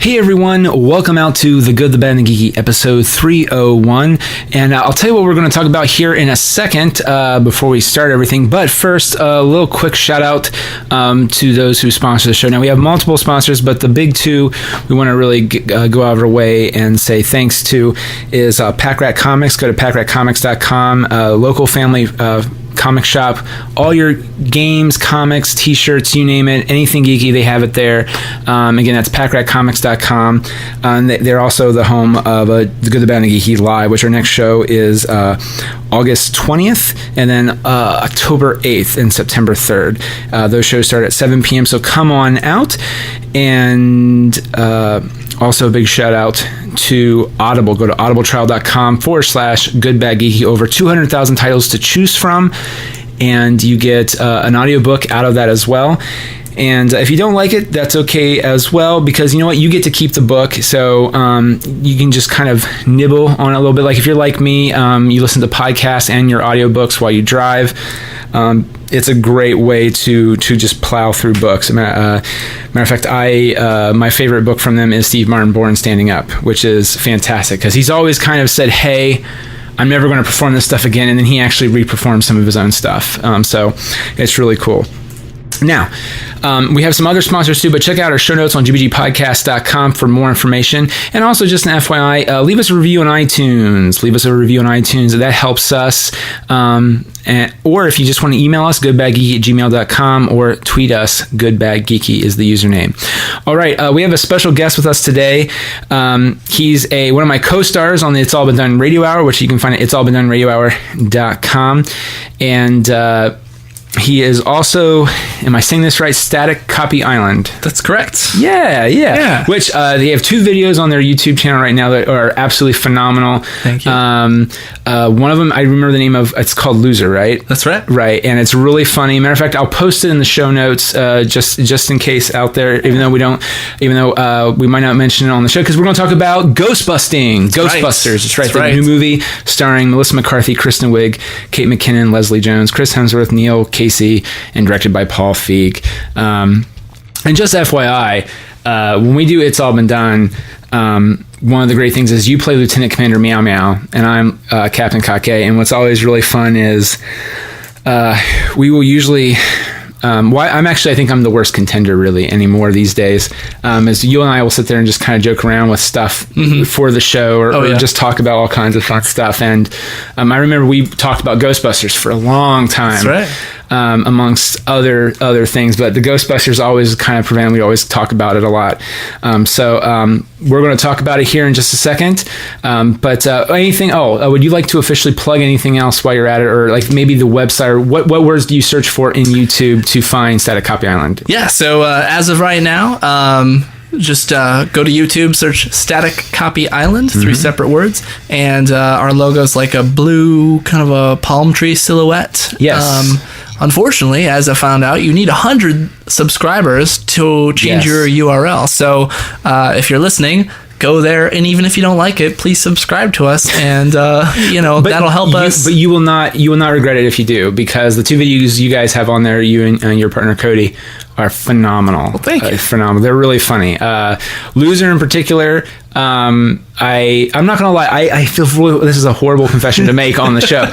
Hey everyone, welcome out to The Good, the Bad, and the Geeky, episode 301. And I'll tell you what we're going to talk about here in a second before we start everything. But first, a little quick shout out to those who sponsor the show. Now, we have multiple sponsors, but the big two we want to really go out of our way and say thanks to is Packrat Comics. Go to packratcomics.com, local family comic shop. All your games, comics, t-shirts, you name it, anything geeky, they have it there. Again, that's packratcomics.com. They're also the home of The Good, the Bad, and the Geeky Live, which our next show is August 20th and then October 8th and September 3rd. Those shows start at 7 p.m., so come on out. And also a big shout out to Audible. Go to audibletrial.com/goodbadgeeky. Over 200,000 titles to choose from, and you get an audiobook out of that as well. And if you don't like it, that's okay as well, because you know what? You get to keep the book, so you can just kind of nibble on it a little bit. Like if you're like me, you listen to podcasts and your audiobooks while you drive. It's a great way to just plow through books. Matter of fact, my favorite book from them is Steve Martin, Born Standing Up, which is fantastic because he's always kind of said, hey, I'm never going to perform this stuff again, and then he actually reperforms some of his own stuff. So it's really cool. Now, we have some other sponsors too, but check out our show notes on gbgpodcast.com for more information. And also, just an FYI, leave us a review on iTunes. That helps us. Or if you just want to email us, goodbadgeeky@gmail.com, or tweet us, goodbadgeeky is the username. All right, we have a special guest with us today. He's one of my co-stars on the It's All Been Done Radio Hour, which you can find at itsallbeendonradiohour.com. And he is also, am I saying this right? Static Copy Island. That's correct. Yeah. Which they have 2 videos on their YouTube channel right now that are absolutely phenomenal. Thank you. One of them, I remember the name of, it's called Loser, right? That's right. Right, and it's really funny. Matter of fact, I'll post it in the show notes just in case out there, even though we might not mention it on the show, because we're going to talk about Ghostbusters. That's right. The new movie starring Melissa McCarthy, Kristen Wiig, Kate McKinnon, Leslie Jones, Chris Hemsworth, Neil Casey, and directed by Paul Feig. And just FYI, when we do It's All Been Done, one of the great things is you play Lieutenant Commander Meow Meow, and I'm Captain Kake. And what's always really fun is we will usually... I think I'm the worst contender really anymore these days. Is you and I will sit there and just kind of joke around with stuff for the show, or just talk about all kinds of fun stuff. And I remember we talked about Ghostbusters for a long time. That's right. Amongst other things, but the Ghostbusters always kind of prevent. We always talk about it a lot. So we're going to talk about it here in just a second. But anything? Would you like to officially plug anything else while you're at it, or like maybe the website, or what words do you search for in YouTube to find Static Copy Island? Yeah. So as of right now, just go to YouTube, search Static Copy Island, 3 separate words, and our logo's like a blue kind of a palm tree silhouette. Yes. Unfortunately, as I found out, you need 100 subscribers to change your URL. So if you're listening, go there, and even if you don't like it, please subscribe to us, and that'll help us. But you will not regret it if you do, because the 2 videos you guys have on there, you and your partner Cody, are phenomenal. Well, thank you. Phenomenal. They're really funny. Loser in particular. I'm not gonna lie. I feel this is a horrible confession to make on the show.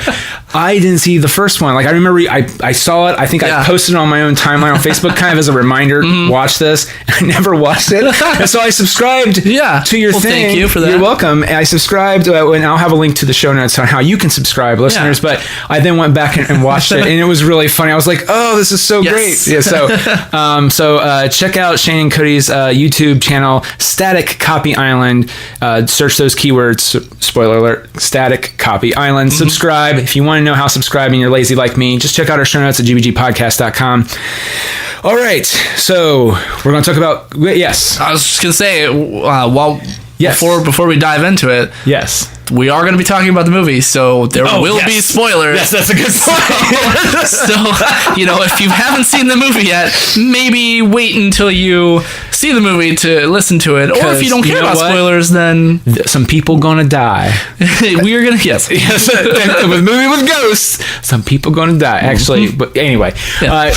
I didn't see the first one. Like I remember, I saw it. I think I posted it on my own timeline on Facebook, kind of as a reminder. Watch this. I never watched it, and so I subscribed. To your thing. Thank you for that. You're welcome. And I subscribed, and I'll have a link to the show notes on how you can subscribe, listeners. But I then went back and watched it, and it was really funny. I was like, oh, this is so great. Yeah. So check out Shane and Cody's YouTube channel, Static Copy Island. Search those keywords, spoiler alert, Static Copy Island. Subscribe. If you want to know how subscribing, you're lazy like me, just check out our show notes at gbgpodcast.com. All right, so we're going to talk about... Yes. I was just going to say, before we dive into it... Yes. We are going to be talking about the movie, so there will be spoilers. Yes, that's a good point. So, if you haven't seen the movie yet, maybe wait until you see the movie to listen to it. Or if you don't care about spoilers, then... Some people gonna die. We are going to... Yes. With a movie with ghosts, some people gonna die. Actually, but anyway.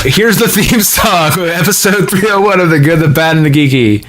Here's the theme song, episode 301 of The Good, the Bad, and the Geeky.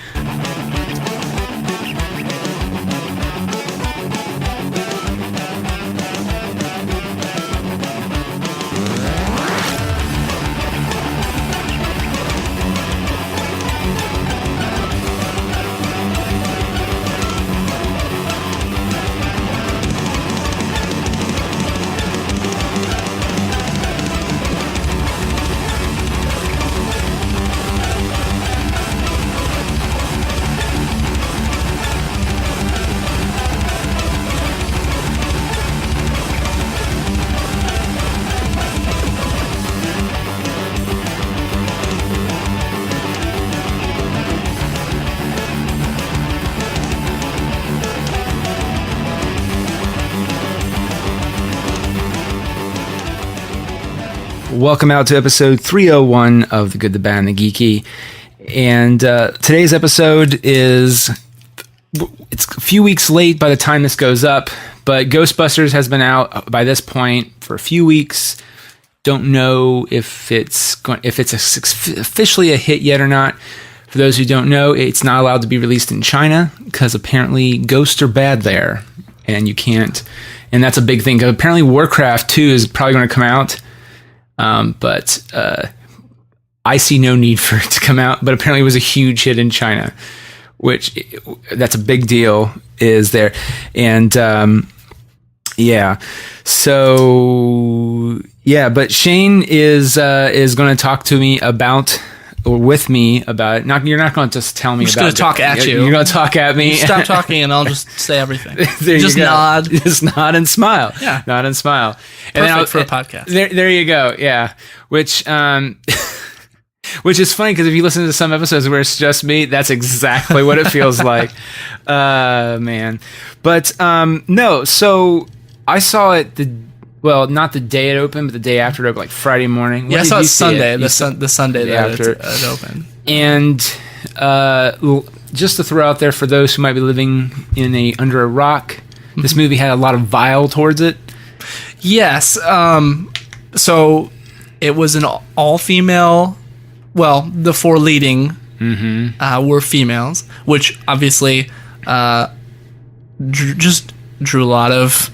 Welcome out to episode 301 of The Good, the Bad, and the Geeky. And today's episode it's a few weeks late by the time this goes up, but Ghostbusters has been out by this point for a few weeks. Don't know if it's officially a hit yet or not. For those who don't know, it's not allowed to be released in China because apparently ghosts are bad there, and you can't. And that's a big thing. Apparently, Warcraft 2 is probably going to come out, but I see no need for it to come out. But apparently, it was a huge hit in China, which that's a big deal. Is there? And yeah, so yeah. But Shane is going to talk to me about. Or with me about it. You're not going to just tell me I'm just about it. going to talk at you. You're going to talk at me. You stop talking and I'll just say everything. Just nod. Just nod and smile. Yeah. Nod and smile. Perfect and then for a podcast. There you go. Yeah. Which is funny because if you listen to some episodes where it's just me, that's exactly what it feels like. Man. But no, so I saw it not the day it opened, but the day after it opened, like Friday morning. Yeah, I saw it Sunday, the Sunday that it opened. And just to throw out there for those who might be living under a rock, this movie had a lot of vile towards it. Yes. So it was an all-female. Well, the four leading were females, which obviously just drew a lot of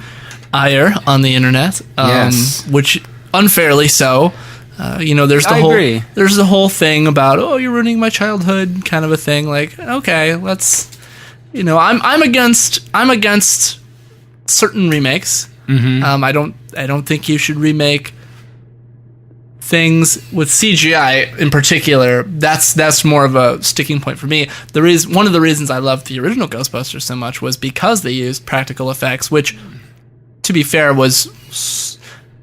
ire on the internet, yes. Which unfairly so. There's the whole thing about you're ruining my childhood kind of a thing. Like, okay, let's, I'm against certain remakes. I don't think you should remake things with CGI in particular. That's more of a sticking point for me. One of the reasons I loved the original Ghostbusters so much was because they used practical effects, which, to be fair, was,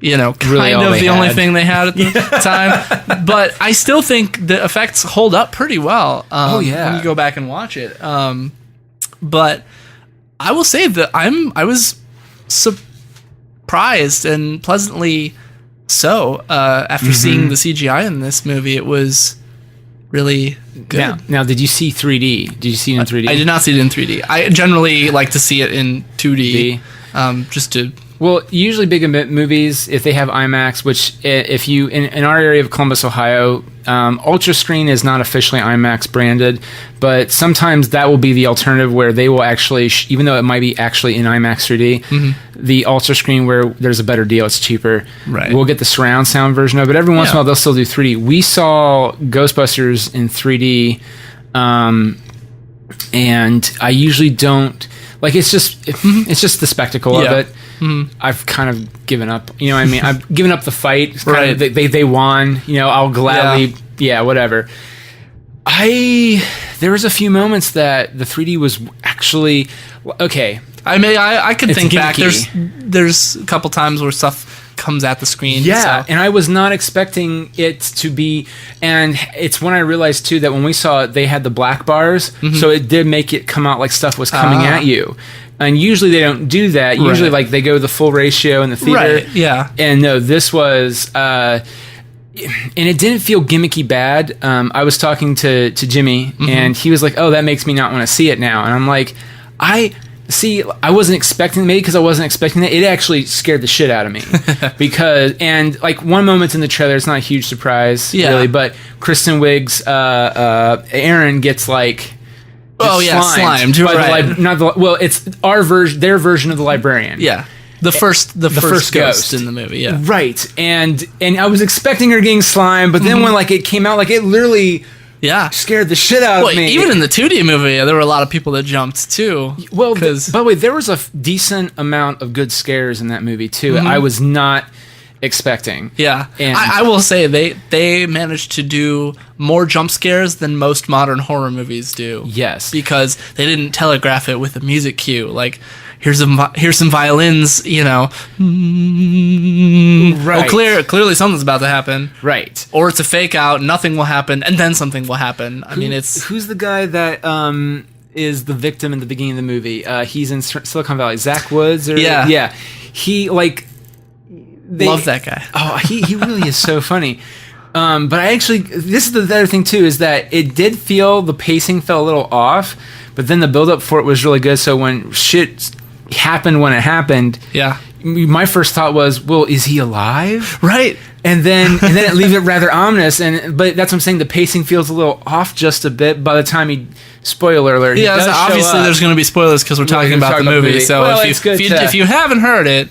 kind of the only thing they had at the time. But I still think the effects hold up pretty well when you go back and watch it. But I will say that I was surprised and pleasantly so after seeing the CGI in this movie. It was really good. Now, did you see 3D? Did you see it in 3D? I did not see it in 3D. I generally like to see it in 2D. Usually big movies, if they have IMAX, which if you in our area of Columbus, Ohio, Ultra Screen is not officially IMAX branded, but sometimes that will be the alternative where they will actually, even though it might be actually in IMAX 3D, the Ultra Screen where there's a better deal, it's cheaper. Right. We'll get the surround sound version of it, but every once in a while they'll still do 3D. We saw Ghostbusters in 3D, and I usually don't. Like, it's just the spectacle of it. I've kind of given up. You know what I mean? I've given up the fight. It's kind of, they won. I'll gladly, whatever. There was a few moments that the 3D was actually okay. I could think back. Gimmicky. There's a couple times where stuff comes at the screen. Yeah, and I was not expecting it to be. And it's when I realized too that when we saw it, they had the black bars, so it did make it come out like stuff was coming at you. And usually they don't do that. Usually, like, they go the full ratio in the theater. Right. Yeah. And no, this was. And it didn't feel gimmicky bad. I was talking to Jimmy, and he was like, "Oh, that makes me not want to see it now." And I'm like, I wasn't expecting, maybe because I wasn't expecting that. It actually scared the shit out of me and like one moment in the trailer, it's not a huge surprise, really, but Kristen Wiig's Aaron gets like. Slimed. Right. It's their version of the librarian. Yeah. The first ghost in the movie, yeah. Right. And I was expecting her getting slimed, but then when like it came out, like it literally scared the shit out of me. Even in the 2D movie, there were a lot of people that jumped too. Well, by the way, there was a decent amount of good scares in that movie too. I was not expecting. Yeah. And I will say they managed to do more jump scares than most modern horror movies do. Yes. Because they didn't telegraph it with a music cue. Like, here's some violins, Right. Oh, clearly something's about to happen. Right. Or it's a fake out, nothing will happen, and then something will happen. Who's the guy that is the victim in the beginning of the movie? He's in Silicon Valley. Zach Woods? Yeah. He, like... Love that guy. Oh, he really is so funny. But I actually, this is the other thing too, is that it did feel, the pacing fell a little off, but then the build-up for it was really good. So when shit happened when it happened, my first thought was, well, is he alive? Right. And then it leaves it rather ominous. But that's what I'm saying. The pacing feels a little off just a bit by the time he. Spoiler alert. Yeah, so obviously there's going to be spoilers because we're talking about the movie. So well, if you haven't heard it,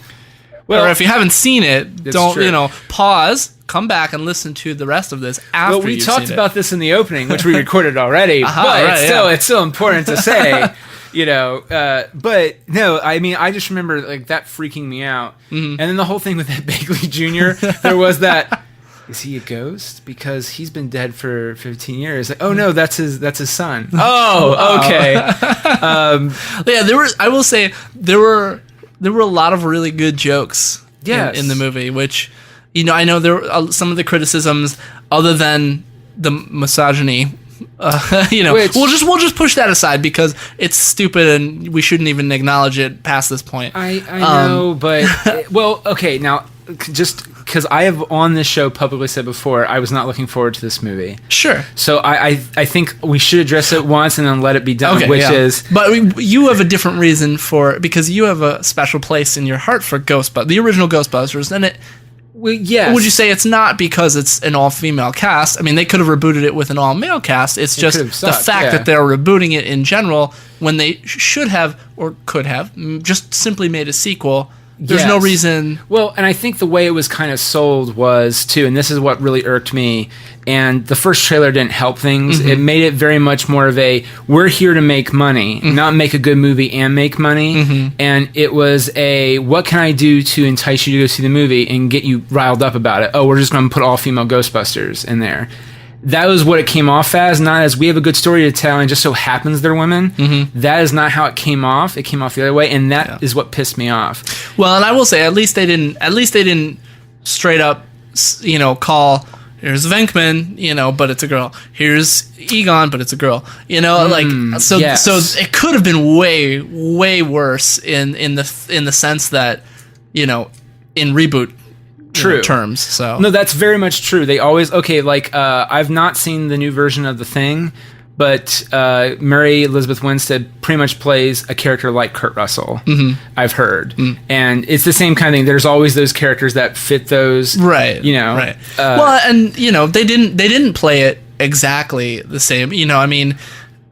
or if you haven't seen it, don't pause. Come back and listen to the rest of this after you've seen it. We talked about this in the opening, which we recorded already, but it's still important to say. But no, I mean, I just remember like that freaking me out. And then the whole thing with that Bagley Jr., there was that, is he a ghost? Because he's been dead for 15 years. Like, oh no, that's his son. Oh, okay. I will say there were a lot of really good jokes in the movie, which, I know there were some of the criticisms other than the misogyny. We'll just push that aside because it's stupid and we shouldn't even acknowledge it past this point. I know, but well, okay, now just because I have on this show publicly said before, I was not looking forward to this movie. Sure. So I think we should address it once and then let it be done. But you have a different reason because you have a special place in your heart for the original Ghostbusters, and it. Well, yes. Would you say it's not because it's an all-female cast? I mean, they could have rebooted it with an all-male cast. It's just the fact that they're rebooting it in general when they should have or could have just simply made a sequel. There's no reason. Well, and I think the way it was kind of sold was, too, and this is what really irked me, and the first trailer didn't help things. It made it very much more of a, we're here to make money, not make a good movie and make money. And it was a, what can I do to entice you to go see the movie and get you riled up about it? Oh, we're just going to put all-female Ghostbusters in there. That was what it came off as, not as we have a good story to tell and just so happens they're women. That is not how it came off. It came off the other way, and that is what pissed me off. Well, and I will say, at least they didn't straight up, call, here's Venkman, but it's a girl. Here's Egon, but it's a girl. So it could have been way, way worse in the sense that, in reboot. True terms. So no, that's very much true. They always I've not seen the new version of The Thing, but Mary Elizabeth Winstead pretty much plays a character like Kurt Russell. I've heard, and it's the same kind of thing. There's always those characters that fit those, right? Right. Well, and they didn't play it exactly the same. I mean,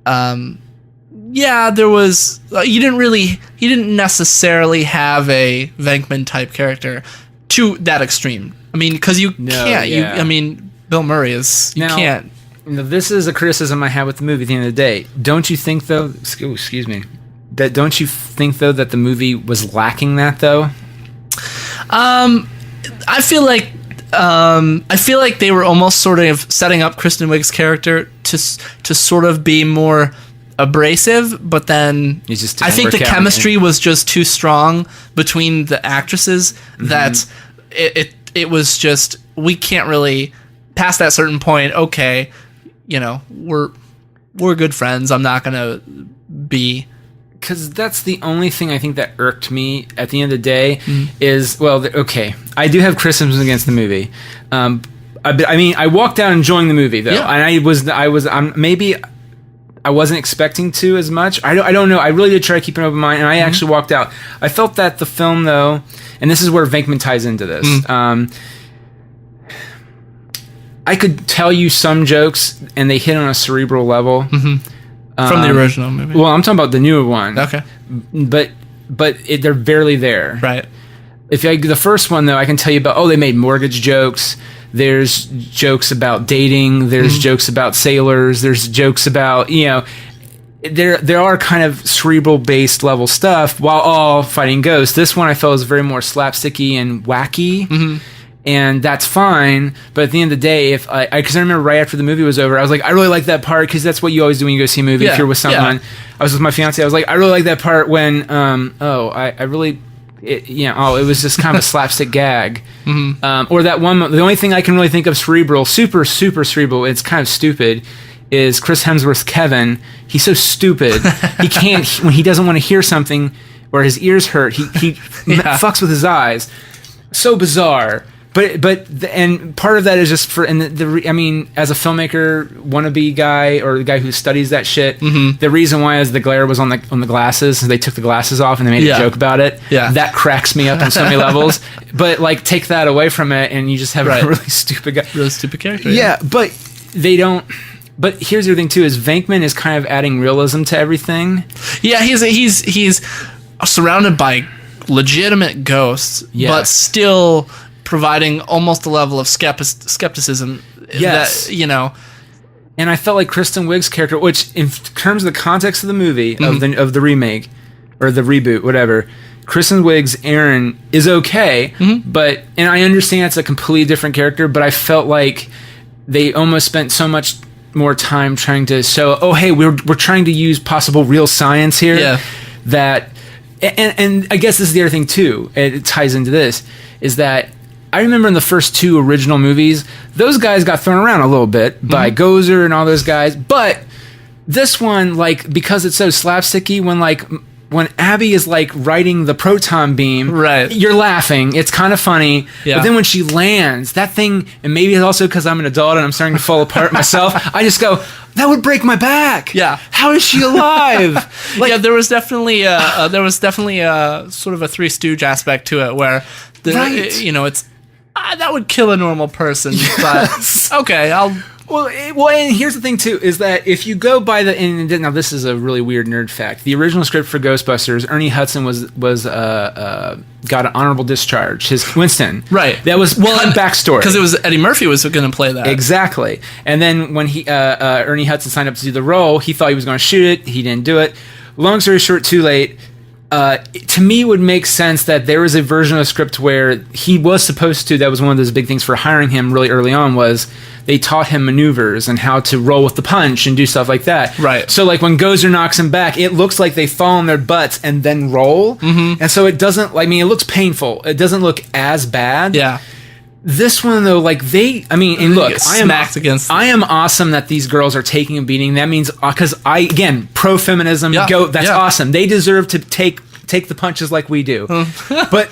there was he didn't necessarily have a Venkman type character to that extreme. I mean, because you can't. Bill Murray is. You can't. This is a criticism I have with the movie at the end of the day. Don't you think, though? Excuse me. Don't you think, though, that the movie was lacking that, though? I feel like they were almost sort of setting up Kristen Wiig's character to sort of be more abrasive, but then I think the chemistry was just too strong between the actresses that it was just, we can't really past that certain point. Okay, we're good friends. I'm not gonna be, because that's the only thing I think that irked me at the end of the day is, well, okay, I do have criticisms against the movie. I walked out enjoying the movie though, and maybe I wasn't expecting to as much. I don't know. I really did try to keep an open mind, and I actually walked out. I felt that the film, though, and this is where Venkman ties into this. I could tell you some jokes, and they hit on a cerebral level. From the original movie. Well, I'm talking about the newer one. Okay. But they're barely there. Right. The first one, though, I can tell you about, they made mortgage jokes. There's jokes about dating. There's jokes about sailors. There's jokes about, there are kind of cerebral-based level stuff while all fighting ghosts. This one I felt was very more slapsticky and wacky, and that's fine. But at the end of the day, because I remember right after the movie was over, I was like, I really like that part, because that's what you always do when you go see a movie if you're with someone. I was with my fiance. I was like, I really like that part when, it was just kind of a slapstick gag. Or that one, the only thing I can really think of cerebral, super, super cerebral, it's kind of stupid, is Chris Hemsworth's Kevin. He's so stupid. He can't, when he doesn't want to hear something or his ears hurt, he fucks with his eyes. so bizarre. And part of that is just for, and I mean, as a filmmaker, wannabe guy, or the guy who studies that shit, the reason why is the glare was on the glasses, and they took the glasses off and they made a joke about it. Yeah. That cracks me up on so many levels. But like, take that away from it, and you just have a really stupid guy. Really stupid character. Yeah, but they don't. But here's the other thing too: is Venkman is kind of adding realism to everything. Yeah, he's surrounded by legitimate ghosts, but still providing almost a level of skepticism. Yes. That, and I felt like Kristen Wiig's character, which in terms of the context of the movie, of the remake or the reboot, whatever, Kristen Wiig's Aaron is okay, but, and I understand it's a completely different character, but I felt like they almost spent so much more time trying to show, oh hey, we're trying to use possible real science here, that, and I guess this is the other thing too, it ties into this, is that I remember in the first 2 original movies, those guys got thrown around a little bit by Gozer and all those guys, but this one, like, because it's so slapsticky, when Abby is like riding the proton beam, you're laughing, it's kind of funny, but then when she lands, that thing, and maybe it's also because I'm an adult and I'm starting to fall apart myself, I just go, that would break my back. Yeah. How is she alive? Like, there was definitely a sort of a Three Stooge aspect to it, where it's that would kill a normal person, but okay, I'll. Well, and here's the thing too, is that if you go by now this is a really weird nerd fact. The original script for Ghostbusters, Ernie Hudson was got an honorable discharge. His Winston, that was backstory, because it was Eddie Murphy was going to play that, exactly. And then when he Ernie Hudson signed up to do the role, he thought he was going to shoot it. He didn't do it. Long story short, too late. To me, it would make sense that there was a version of the script where he was supposed to, that was one of those big things for hiring him really early on, was they taught him maneuvers and how to roll with the punch and do stuff like that. Right. So like when Gozer knocks him back, it looks like they fall on their butts and then roll. And so it doesn't, it looks painful. It doesn't look as bad. Yeah. This one though, look, I am awesome that these girls are taking a beating. That means, because pro-feminism, that's awesome. They deserve to take the punches like we do. But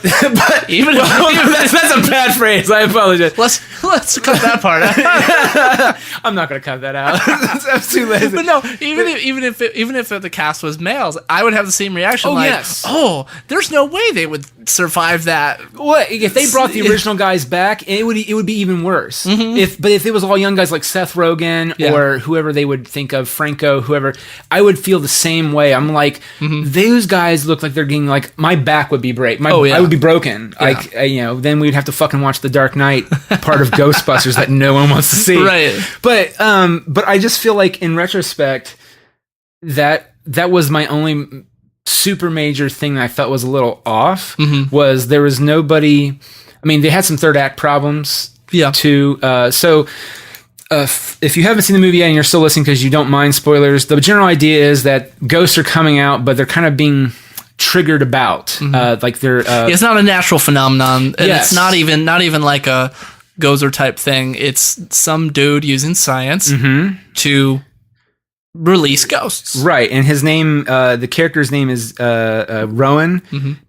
even that's a bad phrase. I apologize. Let's cut that part out. I'm not going to cut that out. That's too lazy. But no, even if the cast was males, I would have the same reaction. There's no way they would survive that. What if they brought the original guys back? It would be even worse. If it was all young guys like Seth Rogen or whoever they would think of, Franco, whoever, I would feel the same way. I'm like, those guys look like they're getting, like, my back would be break. I would be broken. Then we'd have to fucking watch the Dark Knight part of Ghostbusters that no one wants to see. Right. But I just feel like in retrospect that was my only super major thing that I felt was a little off, was there was nobody. I mean, they had some third act problems too. So if you haven't seen the movie yet and you're still listening because you don't mind spoilers, the general idea is that ghosts are coming out, but they're kind of being triggered about, like they're. It's not a natural phenomenon, and it's not even like a Gozer type thing. It's some dude using science to release ghosts. Right, and his name, the character's name is Rowan,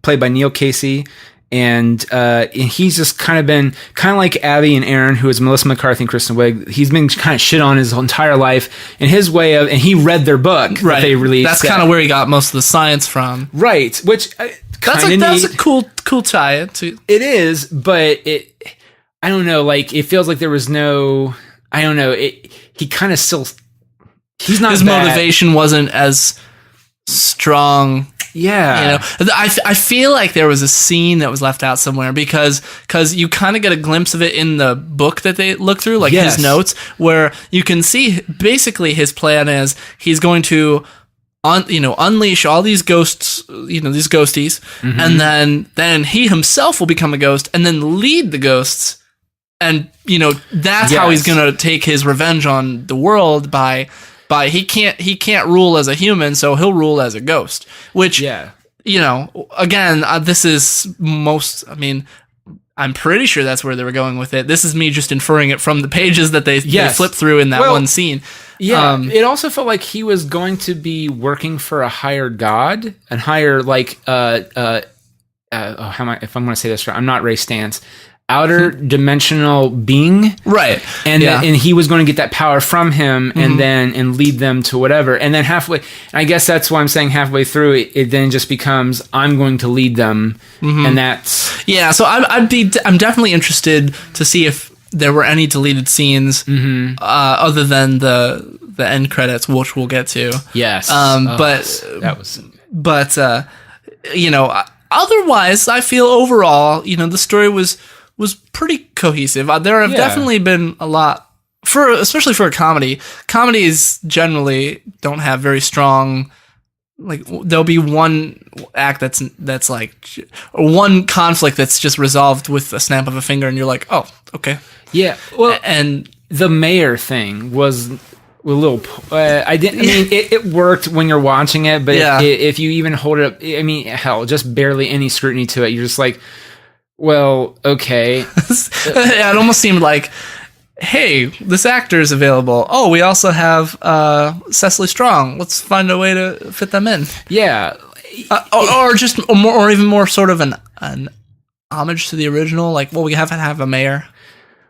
played by Neil Casey. And he's just kind of been like Abby and Aaron, who is Melissa McCarthy and Kristen Wiig. He's been kind of shit on his entire life, and his way of, and he read their book that they released. That's kind of where he got most of the science from, right? Which that's a cool tie to. It is, but I don't know. Like, it feels like there was no. I don't know. He kind of still. He's not. His motivation wasn't as strong. Yeah, I feel like there was a scene that was left out somewhere because you kind of get a glimpse of it in the book that they look through, like his notes, where you can see basically his plan is he's going to unleash all these ghosts, these ghosties, and then he himself will become a ghost and then lead the ghosts, and that's how he's going to take his revenge on the world by he can't rule as a human, so he'll rule as a ghost. Which, again, this is I'm pretty sure that's where they were going with it. This is me just inferring it from the pages that they flipped through in that one scene. Yeah, it also felt like he was going to be working for a higher god and higher, like, I if I'm going to say this right, I'm not Ray Stantz. Outer dimensional being, right? And and he was going to get that power from him, and lead them to whatever. And then halfway, I guess that's why I'm saying halfway through, it then just becomes I'm going to lead them, and that's So I'm definitely interested to see if there were any deleted scenes other than the end credits, which we'll get to. Yes, but you know, otherwise, I feel overall, you know, the story was pretty cohesive. There have definitely been a lot especially for a comedy. Comedies generally don't have very strong. Like there'll be one act that's like one conflict that's just resolved with a snap of a finger, and you're like, oh, okay, yeah. Well, and the mayor thing was a little. I mean, it worked when you're watching it, but if you even hold it up, I mean, hell, just barely any scrutiny to it, you're just like, well, okay. It almost seemed like, hey, this actor is available. Oh, we also have Cecily Strong. Let's find a way to fit them in. Yeah. Or even more sort of an homage to the original. Like, well, we haven't have a mayor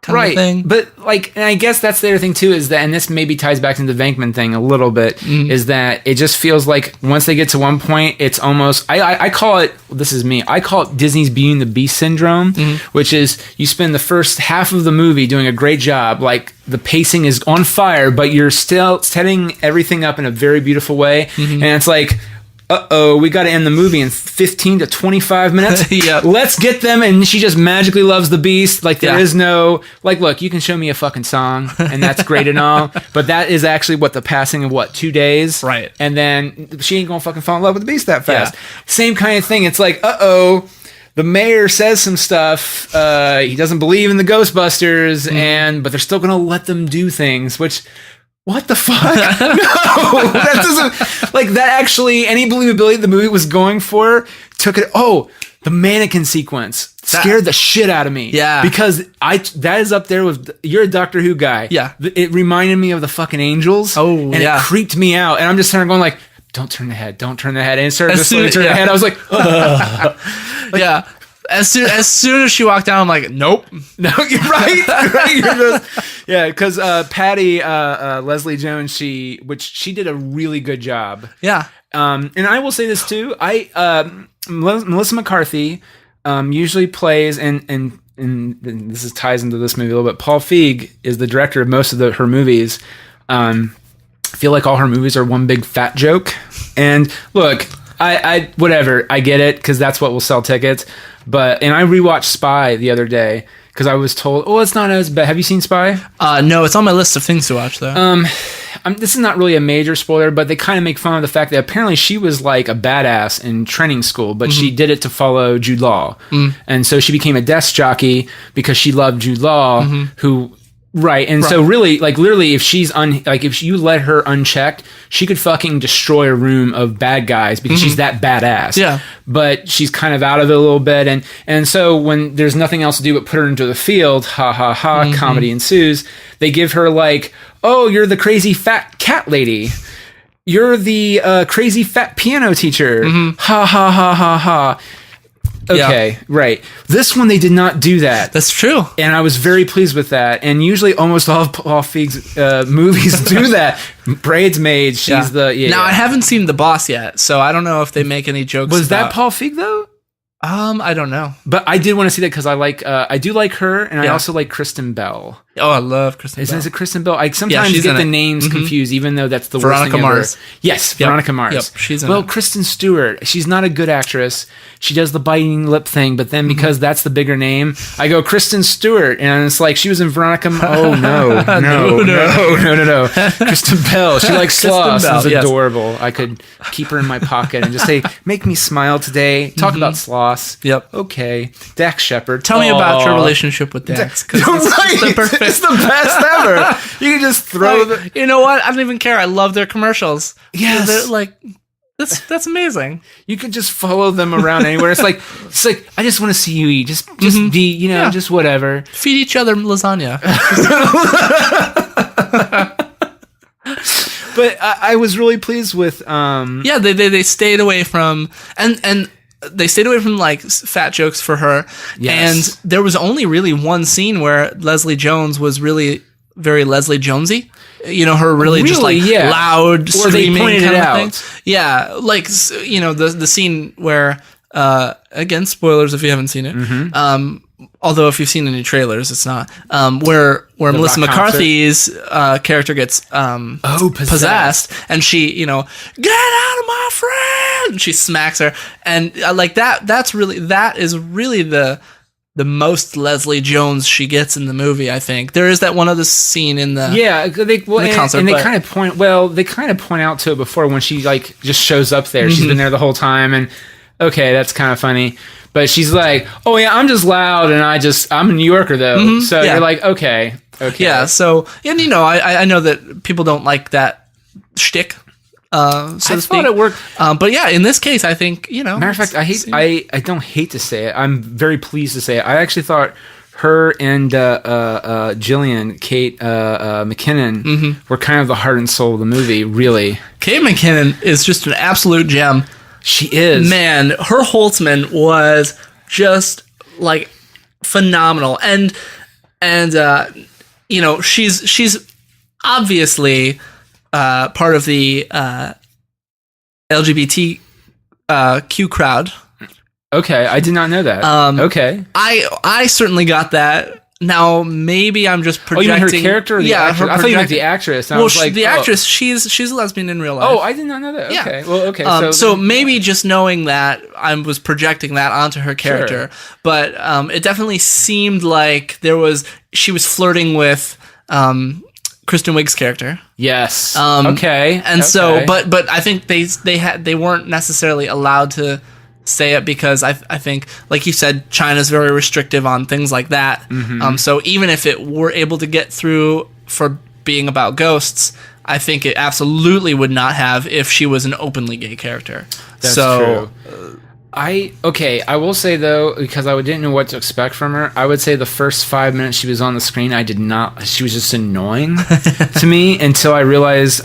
kind of thing. But, like, and I guess that's the other thing, too, is that, and this maybe ties back to the Venkman thing a little bit, is that it just feels like once they get to one point, it's almost, I call it, this is me, I call it Disney's Beauty and the Beast syndrome, which is you spend the first half of the movie doing a great job, like, the pacing is on fire, but you're still setting everything up in a very beautiful way, and it's like, we got to end the movie in 15 to 25 minutes. Let's get them. And she just magically loves the beast. Like, there is no, like, look, you can show me a fucking song, and that's great and all. But that is actually the passing of 2 days? Right. And then she ain't going to fucking fall in love with the beast that fast. Yeah. Same kind of thing. It's like, the mayor says some stuff. He doesn't believe in the Ghostbusters, but they're still going to let them do things, which... What the fuck? No, that doesn't, like, that actually, any believability the movie was going for took it. Oh, the mannequin sequence scared the shit out of me. Yeah. Because that is up there with, you're a Doctor Who guy. Yeah. It reminded me of the fucking Angels. Oh, and it creeped me out. And I'm just starting going like, don't turn the head. And it started just turning the head. I was like, yeah. As soon as she walked down, I'm like, nope. No, you're right. You're because Patty, Leslie Jones, she did a really good job. Yeah. And I will say this too. Melissa McCarthy usually plays, and this ties into this movie a little bit. Paul Feig is the director of most of her movies. I feel like all her movies are one big fat joke. And look, I whatever, I get it, because that's what will sell tickets. And I rewatched Spy the other day because I was told, it's not as bad. Have you seen Spy? No, it's on my list of things to watch though. This is not really a major spoiler, but they kind of make fun of the fact that apparently she was like a badass in training school, but she did it to follow Jude Law. And so she became a desk jockey because she loved Jude Law, who... Right, and so really, like, literally, if she's if you let her unchecked, she could fucking destroy a room of bad guys because she's that badass. Yeah. But she's kind of out of it a little bit, and so when there's nothing else to do but put her into the field, comedy ensues. They give her like, oh, you're the crazy fat cat lady. You're the crazy fat piano teacher. Ha. Okay, right. This one, they did not do that. That's true. And I was very pleased with that. And usually almost all of Paul Feig's movies do that. Bridesmaids, she's the... Now, I haven't seen The Boss yet, so I don't know if they make any jokes Was that Paul Feig, though? I don't know. But I did want to see that because I do like her, and I also like Kristen Bell. Oh, I love Kristen Bell. Is it Kristen Bell? I sometimes get the names confused, even though that's the worst thing Mars. Ever. Yes, Veronica Mars. Yep, she's in it. Kristen Stewart. She's not a good actress. She does the biting lip thing, but then because that's the bigger name, I go Kristen Stewart, and it's like she was in Veronica. Oh no. Kristen Bell. She likes sloths. It was adorable. I could keep her in my pocket and just say, "Make me smile today." Talk about sloths. Yep. Okay. Dax Shepard. Tell me about your relationship with Dax. It's the best ever. You can just throw You know what? I don't even care. I love their commercials. Yes. They're like, that's amazing. You could just follow them around anywhere. It's like I just want to see you eat. Just be, just whatever. Feed each other lasagna. But I was really pleased with they stayed away from and they stayed away from like fat jokes for her. Yes. And there was only really one scene where Leslie Jones was really very Leslie Jonesy. Her really just like loud, screaming kind of thing. Yeah, like the scene where again, spoilers if you haven't seen it. Although if you've seen any trailers, it's not. Where Melissa McCarthy's character gets possessed, and she, get out of my friend! And she smacks her, and like that. That is really the most Leslie Jones she gets in the movie. I think there is that one other scene in the concert, and they kind of point out to it before when she like just shows up there. She's been there the whole time, and okay, that's kind of funny. But she's like, oh yeah, I'm just loud, and I'm a New Yorker though. So you're like, okay. Yeah. So, and I know that people don't like that shtick. I thought it worked. But yeah, in this case, I think, Matter of fact, I don't hate to say it. I'm very pleased to say it. I actually thought her and Kate McKinnon were kind of the heart and soul of the movie, really. Kate McKinnon is just an absolute gem. She is. Man, her Holtzman was just like phenomenal. And she's obviously part of the LGBTQ crowd. Okay, I did not know that. Okay. I certainly got that. Now, maybe I'm just projecting. Oh, you mean her character? Or the actress? I thought you meant the actress. Well, the actress, she's a lesbian in real life. Oh, I did not know that. Okay. Yeah. Well, okay. So maybe just knowing that, I was projecting that onto her character. Sure. But it definitely seemed like she was flirting with Kristen Wiig's character. Yes. Okay. And so, but I think they weren't necessarily allowed to say it because I think, like you said, China's very restrictive on things like that. So even if it were able to get through for being about ghosts, I think it absolutely would not have if she was an openly gay character. That's true. I will say though, because I didn't know what to expect from her, I would say the first 5 minutes she was on the screen, she was just annoying to me until I realized,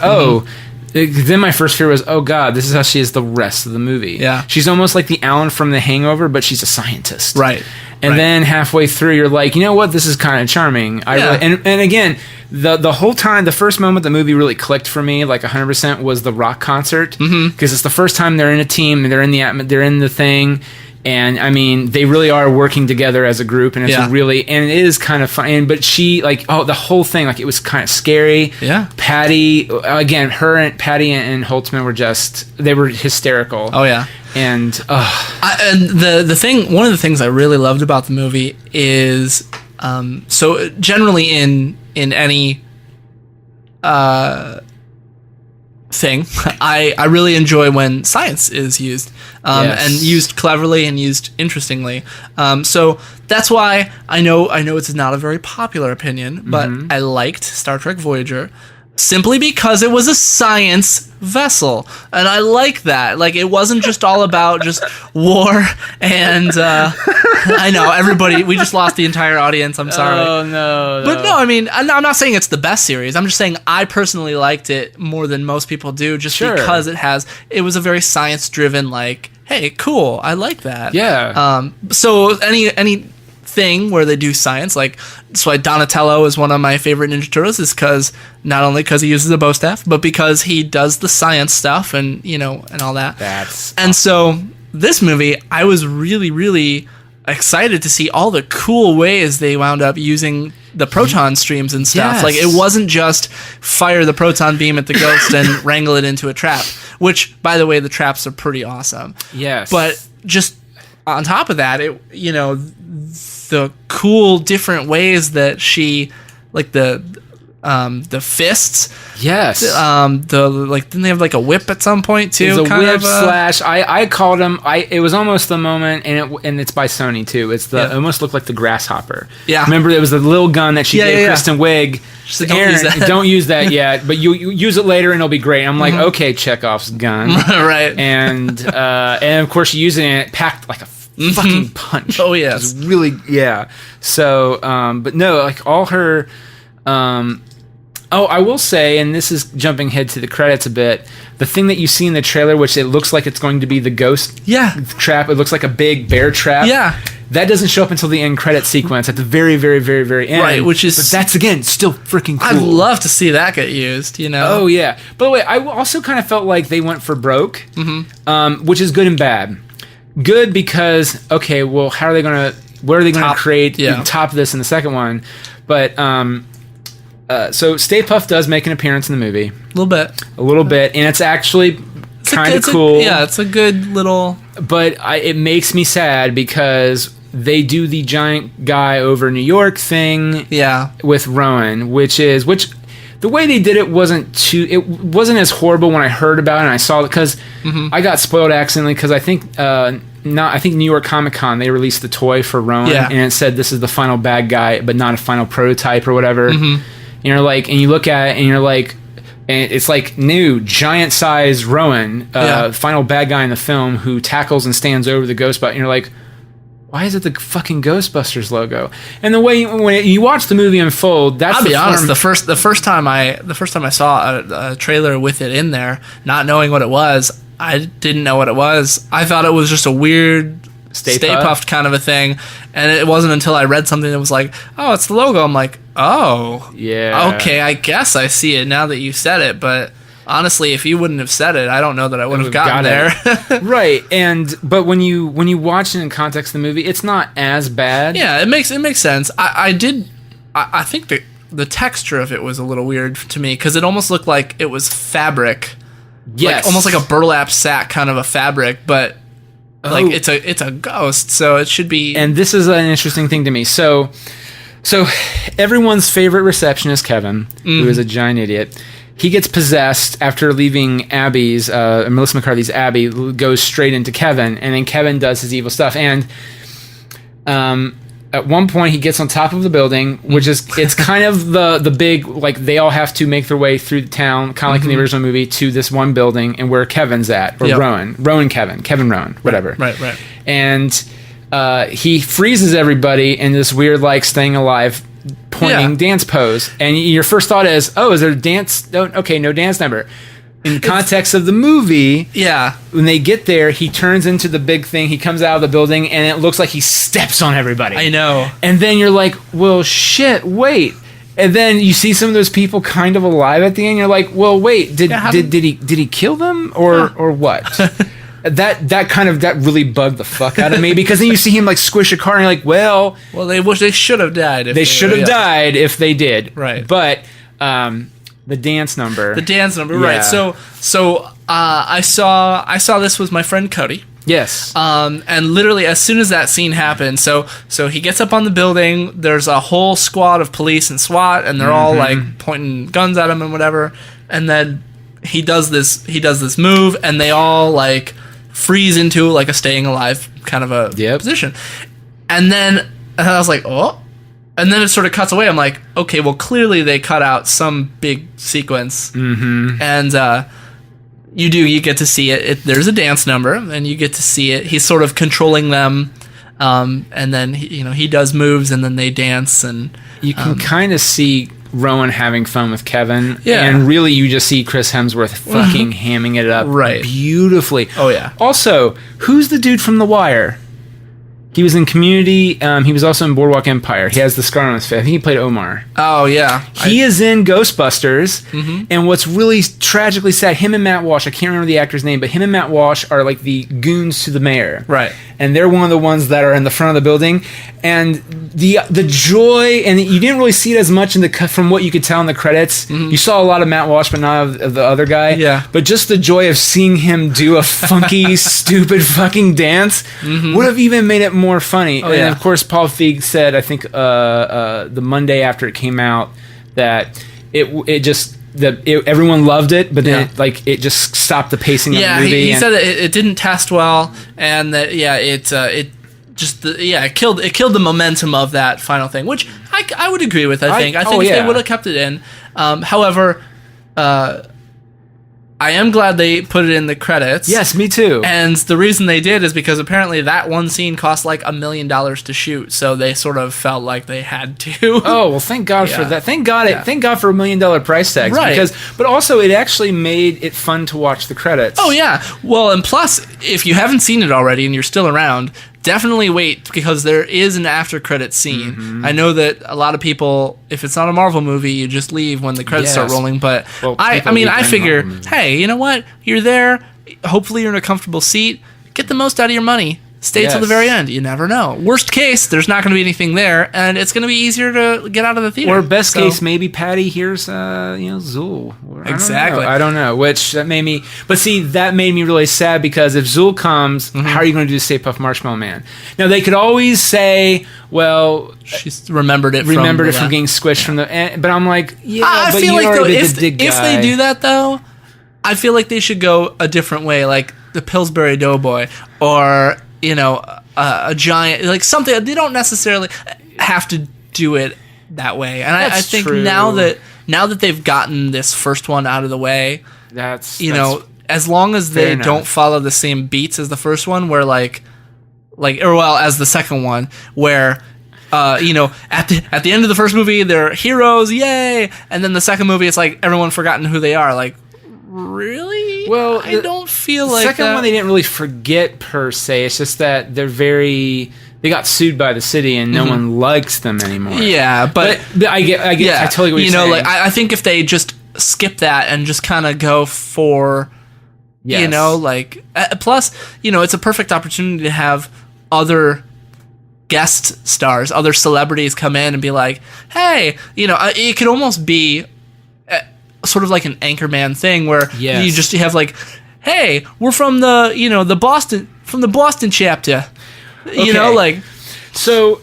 then my first fear was, oh god, this is how she is the rest of the movie. Yeah. She's almost like the Alan from The Hangover, but she's a scientist. Right. And then halfway through, you're like, you know what, this is kind of charming. And again, the whole time, the first moment the movie really clicked for me, like 100%, was the rock concert. Because it's the first time they're in a team, they're in the thing. And I mean, they really are working together as a group, and it's and it is kind of fun. But she, like, the whole thing, like, it was kind of scary. Yeah. Patty, again, her and Patty and Holtzman they were hysterical. Oh yeah. And the thing, one of the things I really loved about the movie is, so generally in any thing, I really enjoy when science is used, and used cleverly and used interestingly. So that's why I know it's not a very popular opinion, but I liked Star Trek Voyager simply because it was a science vessel, and I like that. Like, it wasn't just all about just war and I know everybody, we just lost the entire audience, I'm sorry. Oh no. But no, I mean, I'm not saying it's the best series. I'm just saying I personally liked it more than most people do, just because it was a very science driven, like, hey, cool, I like that. Yeah. So any thing where they do science, like, that's why Donatello is one of my favorite Ninja Turtles, is because not only because he uses a bow staff, but because he does the science stuff and and all that. So this movie, I was really, really excited to see all the cool ways they wound up using the proton streams and stuff. Yes. Like, it wasn't just fire the proton beam at the ghost and wrangle it into a trap, which, by the way, the traps are pretty awesome. Yes. But just on top of that, the cool different ways that she, like, the fists. Yes. Didn't they have like a whip at some point too? It's a whip slash. I called them. It was almost the moment, and it's by Sony too. It almost looked like the grasshopper. Yeah. Remember, it was the little gun that she gave Kristen Wiig. Don't use that yet, but you use it later and it'll be great. I'm like, okay, Chekhov's gun. Right. And of course, she used it and it packed like a fucking punch. Oh yeah. It was really So, but no, like, all her. Oh, I will say, and this is jumping ahead to the credits a bit, the thing that you see in the trailer, which it looks like it's going to be the ghost trap, it looks like a big bear trap. Yeah. That doesn't show up until the end credit sequence at the very, very, very, very end. Right, which is... But that's, again, still freaking cool. I'd love to see that get used, you know? Oh, yeah. By the way, I also kind of felt like they went for broke, which is good and bad. Good because, okay, well, how are they going to... What are they going to create on top of this in the second one? But... so Stay Puft does make an appearance in the movie. A little bit. And it's actually kind of cool. It's a good little... But it makes me sad because they do the giant guy over New York thing with Rowan, which the way they did it wasn't as horrible when I heard about it and I saw it, because I got spoiled accidentally, because I think New York Comic Con, they released the toy for Rowan and it said this is the final bad guy but not a final prototype or whatever. And you're like, and you look at it and you're like, and it's like new giant size Rowan, final bad guy in the film, who tackles and stands over the Ghostbusters, and you're like, why is it the fucking Ghostbusters logo? And the way when you watch the movie unfold, that's I'll be honest. The first time I saw a trailer with it in there, not knowing what it was, I didn't know what it was. I thought it was just a weird Stay Puft kind of a thing, and it wasn't until I read something that was like, oh, it's the logo. I'm like, oh, yeah, okay, I guess I see it now that you said it, but honestly, if you wouldn't have said it, I don't know that I would have gotten there. Right, but when you watch it in context of the movie, it's not as bad. Yeah, it makes sense. I think the texture of it was a little weird to me, because it almost looked like it was fabric. Yes, like, almost like a burlap sack kind of a fabric, but like it's a ghost, so it should be. And this is an interesting thing to me. So everyone's favorite receptionist, Kevin, who is a giant idiot. He gets possessed after leaving Abby's, Melissa McCarthy's Abby, goes straight into Kevin, and then Kevin does his evil stuff. And at one point, he gets on top of the building, which is, it's kind of the big, like, they all have to make their way through the town, kind of like in the original movie, to this one building, and where Kevin's at, or Kevin Rowan, whatever. Right. And he freezes everybody in this weird, like, staying alive pointing dance pose, and your first thought is, oh, is there a dance? Okay, no dance number. In the context of the movie, when they get there, he turns into the big thing, he comes out of the building, and it looks like he steps on everybody. I know. And then you're like, well, shit, wait. And then you see some of those people kind of alive at the end, you're like, well, wait, did he kill them, or what? That really bugged the fuck out of me, because then you see him like squish a car and you're like, well, they should have died. They should have died if they did. Right. But the dance number, right? So I saw this with my friend Cody. Yes. And literally as soon as that scene happened, so he gets up on the building. There's a whole squad of police and SWAT, and they're all like pointing guns at him and whatever. And then he does this move, and they all like freeze into like a staying alive kind of a position. And then I was like, oh. And then it sort of cuts away. I'm like, okay, well, clearly they cut out some big sequence. And you get to see it. There's a dance number, and you get to see it. He's sort of controlling them, and then he does moves, and then they dance, and you can kind of see Rowan having fun with Kevin, and really you just see Chris Hemsworth fucking hamming it up beautifully. Oh yeah. Also, who's the dude from The Wire? He was in Community. He was also in Boardwalk Empire. He has the scar on his face. I think he played Omar. Oh, yeah. He is in Ghostbusters. And what's really tragically sad, him and Matt Walsh, I can't remember the actor's name, but him and Matt Walsh are like the goons to the mayor. Right. And they're one of the ones that are in the front of the building. And the joy, and you didn't really see it as much from what you could tell in the credits. You saw a lot of Matt Walsh, but not of the other guy. Yeah. But just the joy of seeing him do a funky, stupid fucking dance would have even made it more funny. And of course, Paul Feig said, I think the Monday after it came out, that everyone loved it, but then it just stopped the pacing of the movie. He said that it didn't test well, and that it killed the momentum of that final thing, which I would agree with. I think if they would have kept it in. However, I am glad they put it in the credits. Yes, me too. And the reason they did is because apparently that one scene cost like $1 million to shoot, so they sort of felt like they had to. Oh, well, thank God for that. Thank God thank God for $1 million price tags. Right. But also it actually made it fun to watch the credits. Oh yeah. Well, and plus, if you haven't seen it already and you're still around, definitely wait, because there is an after credit scene. Mm-hmm. I know that a lot of people, if it's not a Marvel movie, you just leave when the credits start rolling. But I figure, hey, you know what? You're there. Hopefully, you're in a comfortable seat. Get the most out of your money. Stay till the very end. You never know. Worst case, there's not going to be anything there, and it's going to be easier to get out of the theater. Or best case, maybe Patty hears, Zool. Exactly. I don't know. Which that made me. But see, that made me really sad, because if Zool comes, how are you going to do Stay Puft Marshmallow Man? Now they could always say, well, she's remembered it from getting squished from the. But I'm like, I feel like though, if they do that though, I feel like they should go a different way, like the Pillsbury Doughboy, or a giant, like something. They don't necessarily have to do it that way. And I think true. now that they've gotten this first one out of the way, that's as long as they don't follow the same beats as the first one, where as the second one, where at the end of the first movie they're heroes, yay, and then the second movie it's like everyone forgotten who they are. Like, really? Well, I don't feel like the second one they didn't really forget per se. It's just that they got sued by the city and no one likes them anymore. Yeah, but I get. Yeah, I totally get what you're saying. Like I think if they just skip that and just kind of go for, plus, it's a perfect opportunity to have other guest stars, other celebrities come in and be like, hey, it could almost be sort of like an Anchorman thing where you have like, hey, we're from the Boston chapter. Okay. So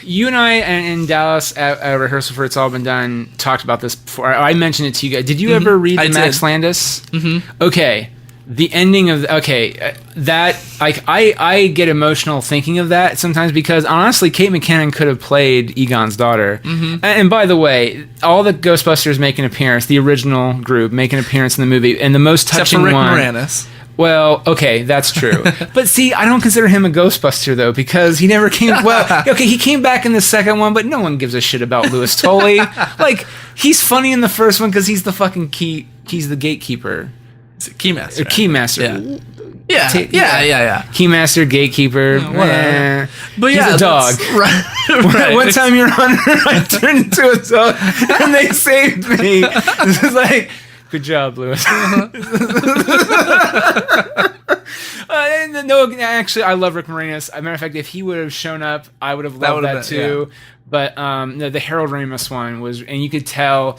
you and I in Dallas at rehearsal for It's All Been Done talked about this before. I mentioned it to you guys. Did you ever read Max Landis? Mm-hmm. Okay. The ending of that, like, I get emotional thinking of that sometimes, because honestly, Kate McKinnon could have played Egon's daughter. Mm-hmm. And by the way, all the Ghostbusters make an appearance. The original group make an appearance in the movie, and the most touching Except for Rick one. Moranis. Well, okay, that's true. But see, I don't consider him a Ghostbuster, though, because he never came... Well, okay, he came back in the second one, but no one gives a shit about Louis Tully. Like, he's funny in the first one because he's the fucking he's the gatekeeper. Keymaster. Keymaster. Yeah. Keymaster, gatekeeper. But he's a dog. Right. One time you're on, I turned into a dog, and they saved me. This is like... Good job, Louis. No, actually, I love Rick Moranis. As a matter of fact, if he would have shown up, I would have loved that too. Yeah. But the Harold Ramis one was, and you could tell.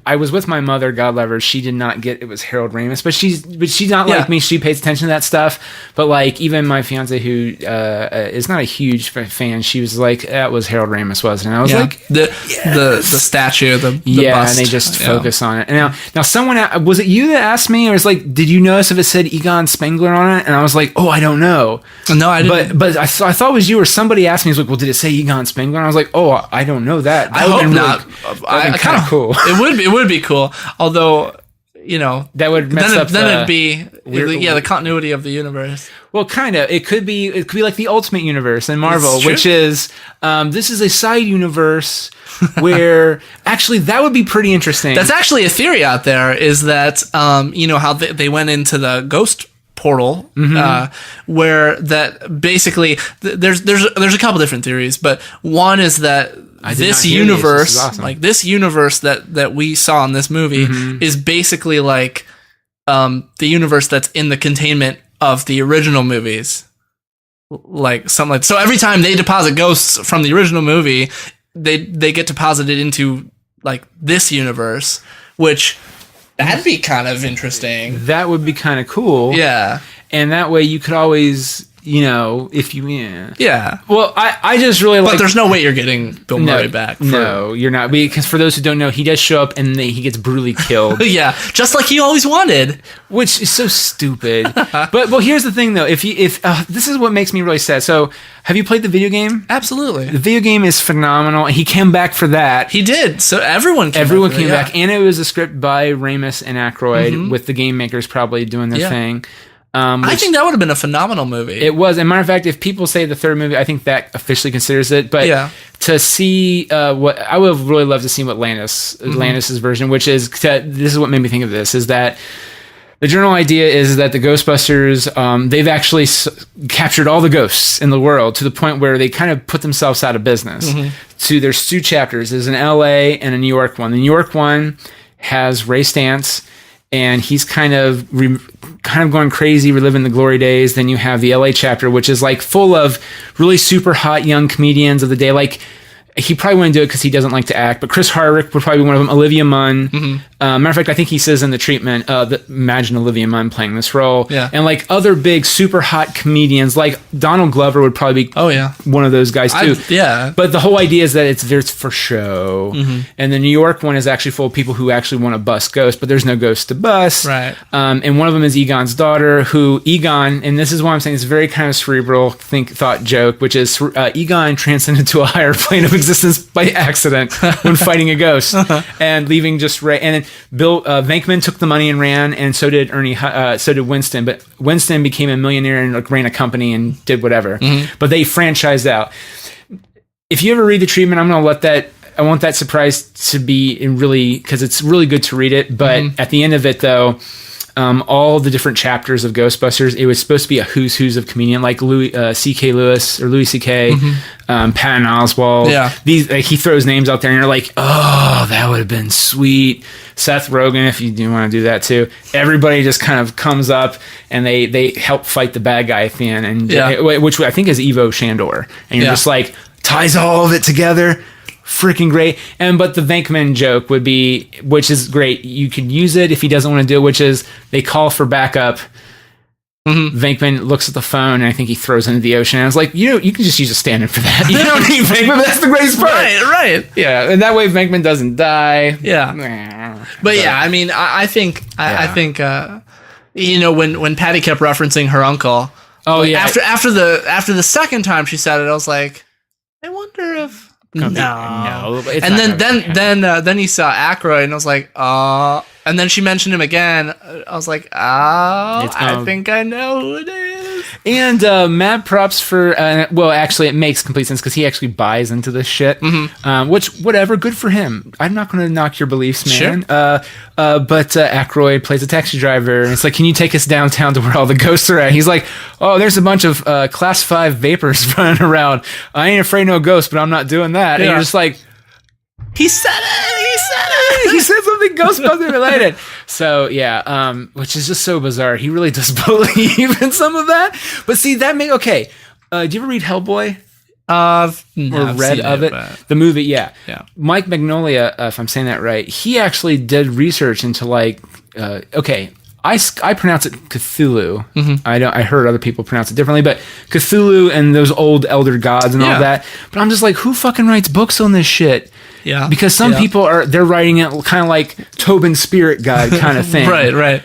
I was with my mother, God love her. She did not get it was Harold Ramis, but she's not like me. She pays attention to that stuff. But like even my fiance, who is not a huge fan, she was like, "That was Harold Ramis, wasn't it?" And I was like, the statue, the bust. And they just focus on it. And now someone was it you that asked me? Or was like, did you notice if it said Egon Spengler on it? And I was like, oh, I don't know. No, I didn't. But I thought it was you or somebody asked me. He was like, well, did it say Egon Spengler? And I was like, oh, I don't know that. I hope not. That'd be kind of cool. It would be cool. Although, that would mess up. Then it'd be the continuity of the universe. Well, kind of. It could be like the Ultimate Universe in Marvel, which is this is a side universe where actually that would be pretty interesting. That's actually a theory out there. Is that how they went into the ghost portal, where that basically there's a couple different theories, but one is that this universe, like this universe that we saw in this movie, is basically like the universe that's in the containment of the original movies, like something like. So every time they deposit ghosts from the original movie, they get deposited into like this universe, which that'd be kind of interesting. That would be kind of cool. Yeah, and that way you could always. if you, Yeah. Well, I just really like. But there's no way you're getting Bill Murray back. No, you're not. Because for those who don't know, he does show up and he gets brutally killed. Yeah, just like he always wanted. Which is so stupid. But here's the thing, though. If this is what makes me really sad. So, have you played the video game? Absolutely. The video game is phenomenal. He came back for that. He did. So everyone came back. And it was a script by Ramis and Aykroyd, with the game makers probably doing their thing. I think that would have been a phenomenal movie. It was. And matter of fact, if people say the third movie, I think that officially considers it. But to see what I would have really loved to see what Landis's version, which is this is what made me think of this, is that the general idea is that the Ghostbusters, they've actually captured all the ghosts in the world to the point where they kind of put themselves out of business. So there's 2 chapters. There's an LA and a New York one. The New York one has Ray Stantz, and he's kind of going crazy, reliving the glory days. Then you have the LA chapter, which is like full of really super hot young comedians of the day. Like, he probably wouldn't do it because he doesn't like to act, but Chris Hardwick would probably be one of them. Olivia Munn. Matter of fact, I think he says in the treatment, imagine Olivia Munn playing this role. Yeah. And like other big, super hot comedians, like Donald Glover would probably be one of those guys too. But the whole idea is that it's for show. And the New York one is actually full of people who actually want to bust ghosts, but there's no ghost to bust. Right. And one of them is Egon's daughter, who Egon, and this is what I'm saying, it's a very kind of cerebral thought joke, which is Egon transcended to a higher plane of existence by accident when fighting a ghost and leaving just Ray. And then Bill Venkman took the money and ran, and so did so did Winston. But Winston became a millionaire and like ran a company and did whatever. But they franchised out. If you ever read the treatment, I'm going to I want that surprise to be because it's really good to read it. But at the end of it, though, all the different chapters of Ghostbusters, it was supposed to be a who's of comedian, like Louis C.K. Lewis or Louis C.K., Patton Oswalt. Yeah. He throws names out there, and you're like, oh, that would have been sweet. Seth Rogen, if you do want to do that too. Everybody just kind of comes up, and they help fight the bad guy at the end, and which I think is Ivo Shandor. And you're just like, ties all of it together. Freaking great. But the Venkman joke would be, which is great, you could use it if he doesn't want to do it, which is they call for backup. Venkman looks at the phone, and I think he throws it into the ocean. And I was like, you can just use a stand-in for that. You don't need Venkman, but that's the greatest part. Right. Yeah, and that way Venkman doesn't die. Yeah. But yeah, I mean, I think when Patty kept referencing her uncle. Oh yeah. After the second time she said it, I was like, I wonder if. No. And then he saw Aykroyd, and I was like, oh. And then she mentioned him again. I was like, oh, I think I know who it is. And mad props for, actually, it makes complete sense because he actually buys into this shit. Which, whatever, good for him. I'm not going to knock your beliefs, man. Sure. But Aykroyd plays a taxi driver, and it's like, can you take us downtown to where all the ghosts are at? He's like, oh, there's a bunch of class 5 vapors running around. I ain't afraid no ghosts, but I'm not doing that. And you're just like, he said it. He said something Ghostbusters related. So yeah, which is just so bizarre. He really does believe in some of that. But see, that may okay. Do you ever read Hellboy? No, or read of it? The movie, yeah. Mike Magnolia, if I'm saying that right, he actually did research into like, I pronounce it Cthulhu. I heard other people pronounce it differently, but Cthulhu and those old elder gods and all that. But I'm just like, who fucking writes books on this shit? Yeah. Because some people they're writing it kind of like Tobin Spirit Guide kind of thing. Right.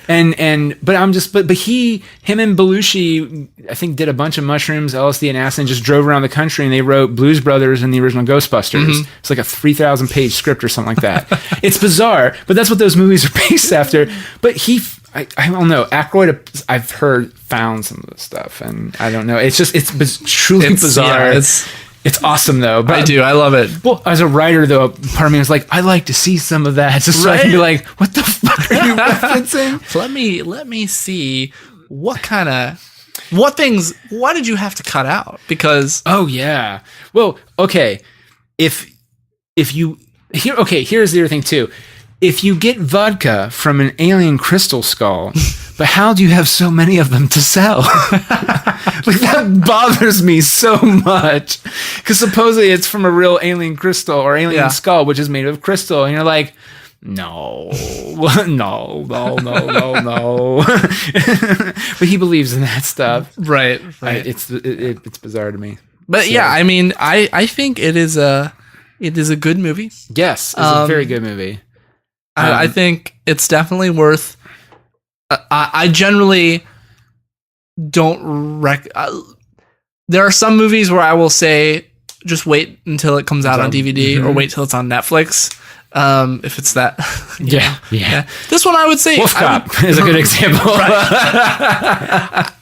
But I'm just but him and Belushi, I think, did a bunch of mushrooms, LSD and acid, and just drove around the country, and they wrote Blues Brothers and the original Ghostbusters. It's like a 3,000 page script or something like that. It's bizarre, but that's what those movies are based after. But I don't know. Aykroyd, I've heard, found some of this stuff, and I don't know. It's truly bizarre. Yeah, it's awesome though. But I love it. Well, as a writer though, part of me was like, I like to see some of that, just so I can be like, what the fuck are you referencing? Let me see what things. Why did you have to cut out? Because well, okay, here's the other thing too. If you get vodka from an alien crystal skull, but how do you have so many of them to sell? Like, that bothers me so much. Because supposedly it's from a real alien crystal or alien skull, which is made of crystal. And you're like, No. No. But he believes in that stuff. Right. It's bizarre to me. But so. Yeah, I mean, I think it is a good movie. Yes, it's a very good movie. I think it's definitely worth. I generally don't there are some movies where I will say just wait until it comes out on DVD or wait till it's on Netflix. If it's that. Yeah. This one I would say Wolf Cop is a good example.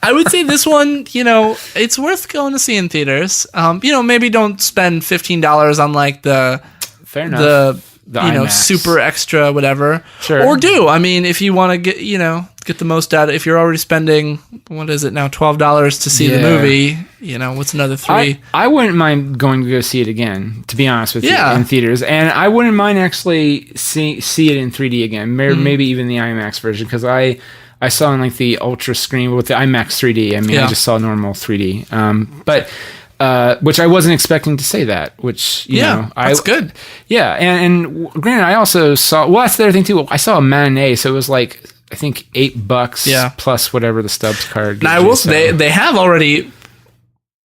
I would say this one, it's worth going to see in theaters. Maybe don't spend $15 on like the fair enough. The IMAX. Super extra whatever. Sure. Or do. I mean, if you want to get the most out of it, if you're already spending, what is it now, $12 to see the movie, what's another $3? I wouldn't mind going to go see it again, to be honest with you, in theaters. And I wouldn't mind actually see it in 3D again, maybe even the IMAX version, because I saw in like the Ultra screen with the IMAX 3D. I mean, I just saw normal 3D. But which I wasn't expecting to say that, which, that's good. Yeah. And granted, I also saw, that's the other thing too. I saw a matinee, so it was like, I think $8 plus whatever the Stubbs card. Now, I will say they have already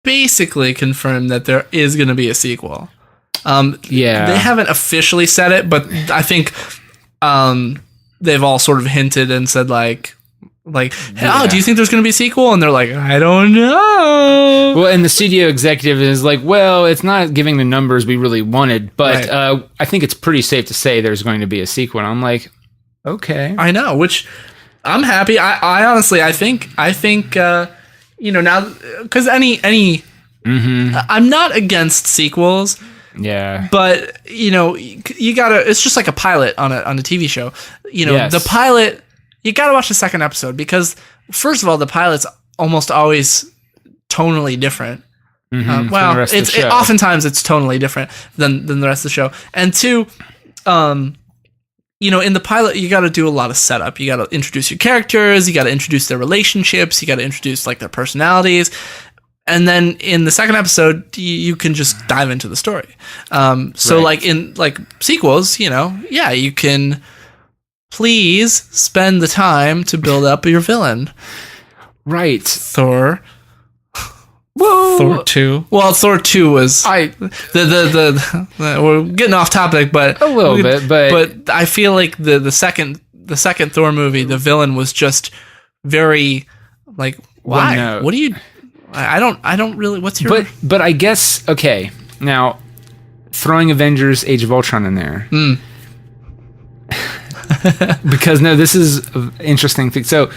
basically confirmed that there is going to be a sequel. They haven't officially said it, but I think they've all sort of hinted and said like, hey, do you think there's going to be a sequel? And they're like, I don't know. Well, and the studio executive is like, well, it's not giving the numbers we really wanted, but I think it's pretty safe to say there's going to be a sequel. And I'm like, okay. I know, which I'm happy. I honestly, I think, now, because I'm not against sequels. Yeah. But, you gotta, it's just like a pilot on a TV show. The pilot, you gotta watch the second episode because, first of all, the pilot's almost always tonally different. Oftentimes it's tonally different than the rest of the show. And two, in the pilot, you got to do a lot of setup. You got to introduce your characters. You got to introduce their relationships. You got to introduce like their personalities. And then in the second episode, you can just dive into the story. So like in like sequels, you can please spend the time to build up your villain. Right. Thor. Whoa. Thor 2. Well, Thor 2 was we're getting off topic, but a little bit, but I feel like the second Thor movie, the villain was just very like, why? Well, no. What do you? I don't really. What's your? But I guess okay. Now, throwing Avengers: Age of Ultron in there. Because this is an interesting thing. So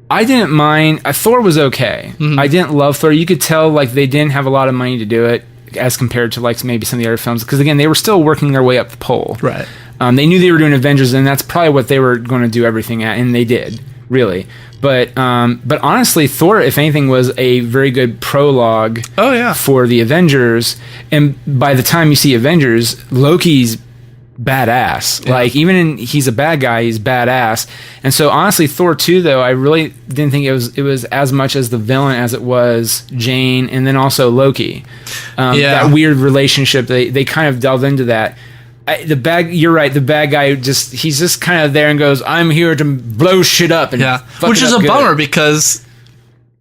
I didn't mind. Thor was okay. Mm-hmm. I didn't love Thor. You could tell like they didn't have a lot of money to do it as compared to like maybe some of the other films. Because again, they were still working their way up the pole. Right. They knew they were doing Avengers, and that's probably what they were going to do everything at, and they did really. But honestly, Thor, if anything, was a very good prologue. Oh yeah. For the Avengers, and by the time you see Avengers, Loki's badass. Yeah. Like he's a bad guy, he's badass. And so honestly, Thor 2 though, I really didn't think it was as much as the villain as it was Jane, and then also Loki. That weird relationship, they kind of delved into that. You're right, the bad guy he's just kind of there and goes, I'm here to blow shit up, and which is a bummer because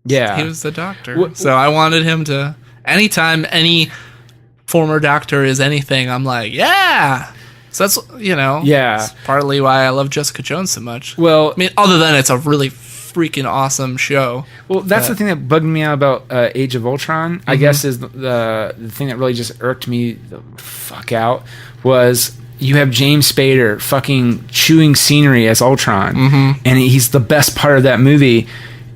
he was the Doctor. So I wanted him to, anytime any former Doctor is anything, I'm like, yeah. So that's, it's partly why I love Jessica Jones so much. Well, I mean, other than it's a really freaking awesome show. Well, that's the thing that bugged me out about Age of Ultron, I guess, is the thing that really just irked me the fuck out was you have James Spader fucking chewing scenery as Ultron, and he's the best part of that movie,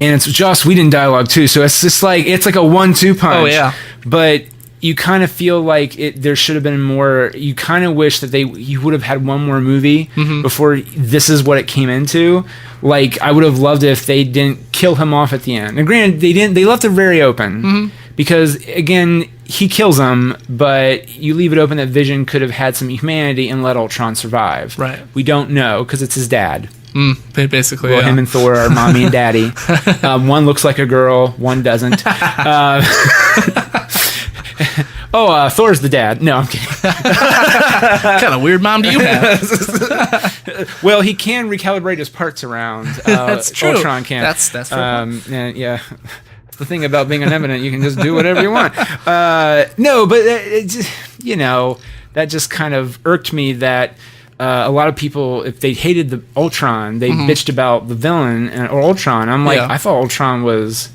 and it's Joss Whedon dialogue too, so it's just like, it's like a 1-2 punch. Oh, yeah. But you kind of feel like there should have been more. You kind of wish that you would have had one more movie before this is what it came into. Like, I would have loved it if they didn't kill him off at the end. And granted, they didn't. They left it very open because, again, he kills him, but you leave it open that Vision could have had some humanity and let Ultron survive. Right. We don't know because it's his dad. Basically, him and Thor are mommy and daddy. One looks like a girl, one doesn't. Thor's the dad. No, I'm kidding. What kind of weird mom do you have? Well, he can recalibrate his parts around. That's true. Ultron can. That's and, yeah. The thing about being omnipotent, you can just do whatever you want. No, but that just kind of irked me that a lot of people, if they hated the Ultron, they bitched about the villain or Ultron. I'm like, I thought Ultron was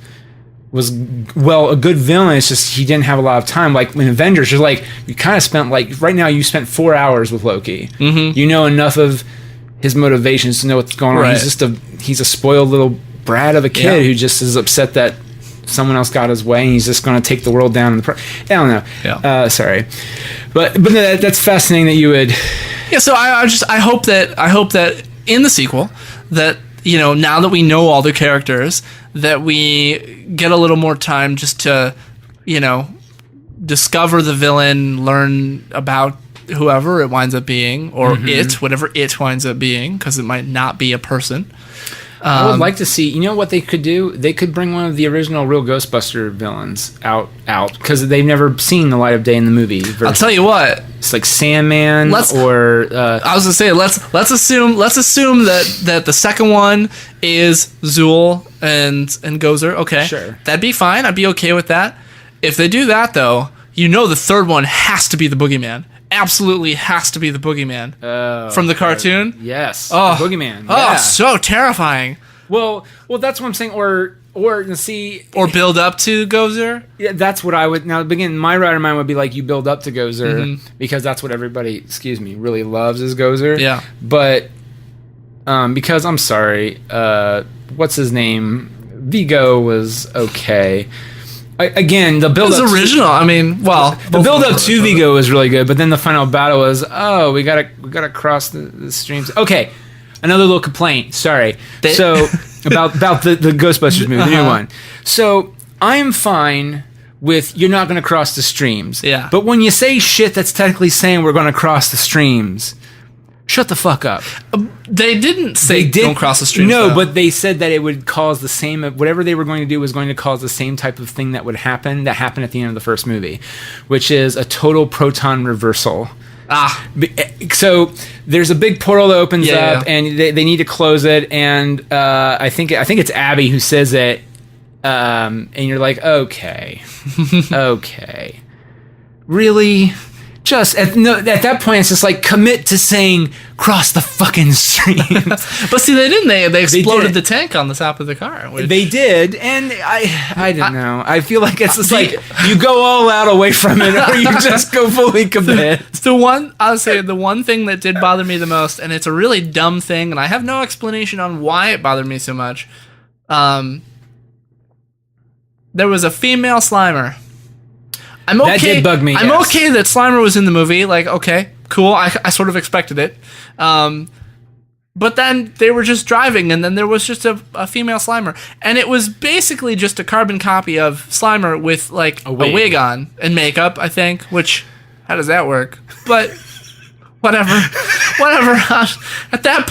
a good villain. It's just he didn't have a lot of time. Like in Avengers, you're like, you kind of spent right now you spent 4 hours with Loki. You know enough of his motivations to know what's going on. Right. He's a spoiled little brat of a kid who just is upset that someone else got his way, and he's just going to take the world down. I don't know. Yeah. Sorry, but that's fascinating that you would. Yeah. So I hope that in the sequel that now that we know all the characters that we get a little more time just to discover the villain, learn about whoever it winds up being, or whatever it winds up being, because it might not be a person. I would like to see, what they could do? They could bring one of the original real Ghostbuster villains out because they've never seen the light of day in the movie version. I'll tell you what. It's like Sandman I was gonna say let's assume that the second one is Zool and Gozer. Okay, sure, that'd be fine. I'd be okay with that. If they do that though, the third one has to be the Boogeyman. Absolutely has to be the Boogeyman from the cartoon. Yes, the Boogeyman. Oh, so terrifying. Well, that's what I'm saying. Or build up to Gozer. Yeah, that's what I would. Now, begin. My right of mind would be like you build up to Gozer because that's what everybody, really loves is Gozer. Yeah, but because I'm sorry, what's his name? Vigo was okay. Again, the build up original. The build up to Vigo was really good, but then the final battle was, we gotta cross the streams. Okay, another little complaint. Sorry. About the Ghostbusters movie, the new one. So I'm fine with you're not gonna cross the streams. Yeah. But when you say shit that's technically saying we're gonna cross the streams, shut the fuck up. They didn't say don't cross the streams. No, though. but they said that it would cause the same. Whatever they were going to do was going to cause the same type of thing that happened at the end of the first movie, which is a total proton reversal. So there's a big portal that opens up, and they need to close it. And I think it's Abby who says it, and you're like, okay, okay, really. Just at that point, it's just like commit to saying cross the fucking streams. But see, they didn't. They exploded the tank on the top of the car. They did, and I don't know. I feel like it's just like you go all out away from it, or you just go fully commit. I'll say the one thing that did bother me the most, and it's a really dumb thing, and I have no explanation on why it bothered me so much. There was a female Slimer. I'm okay. That did bug me. I'm okay that Slimer was in the movie. Like, okay, cool. I sort of expected it. But then they were just driving, and then there was just a female Slimer. And it was basically just a carbon copy of Slimer with, like, a wig on and makeup, I think. Which, how does that work? But whatever. By that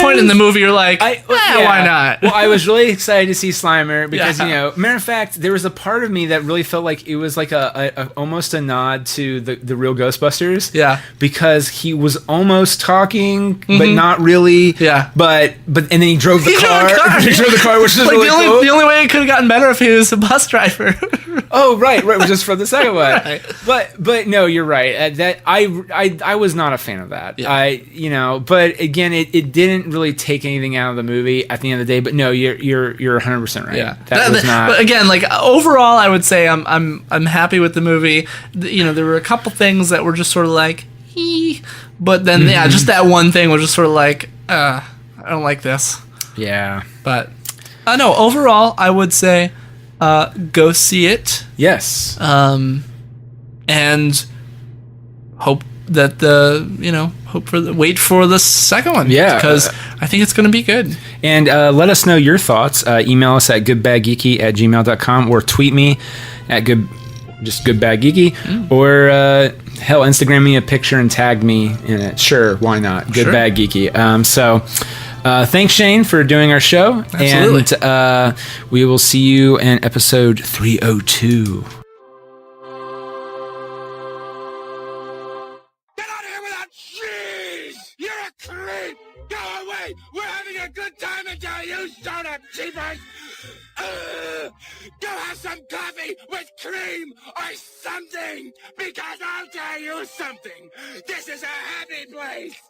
point in the movie, you're like, why not? Well, I was really excited to see Slimer because, matter of fact, there was a part of me that really felt like it was like a almost a nod to the real Ghostbusters. Yeah. Because he was almost talking, but not really. Yeah. But and then he drove the car. He drove the car, which is like really cool. The only way it could have gotten better if he was a bus driver. Oh, right, which is from the second one. Right. But no, you're right. That I was not a fan of that. Yeah. But again, it didn't really take anything out of the movie at the end of the day. But no, you're 100% right. Yeah, that was not. But again, like overall, I would say I'm happy with the movie. There were a couple things that were just sort of like, but then just that one thing was just sort of like, I don't like this. Yeah, but no, overall, I would say go see it. Yes. And hope that wait for the second one. Yeah, because I think it's going to be good. And let us know your thoughts. Email us at goodbadgeeky@gmail.com or tweet me at goodbadgeeky or hell, Instagram me a picture and tag me in it. Sure, why not? Goodbadgeeky. Thanks, Shane, for doing our show. Absolutely. And we will see you in episode 302. donut, jeepers! Go have some coffee with cream or something, because I'll tell you something. This is a happy place.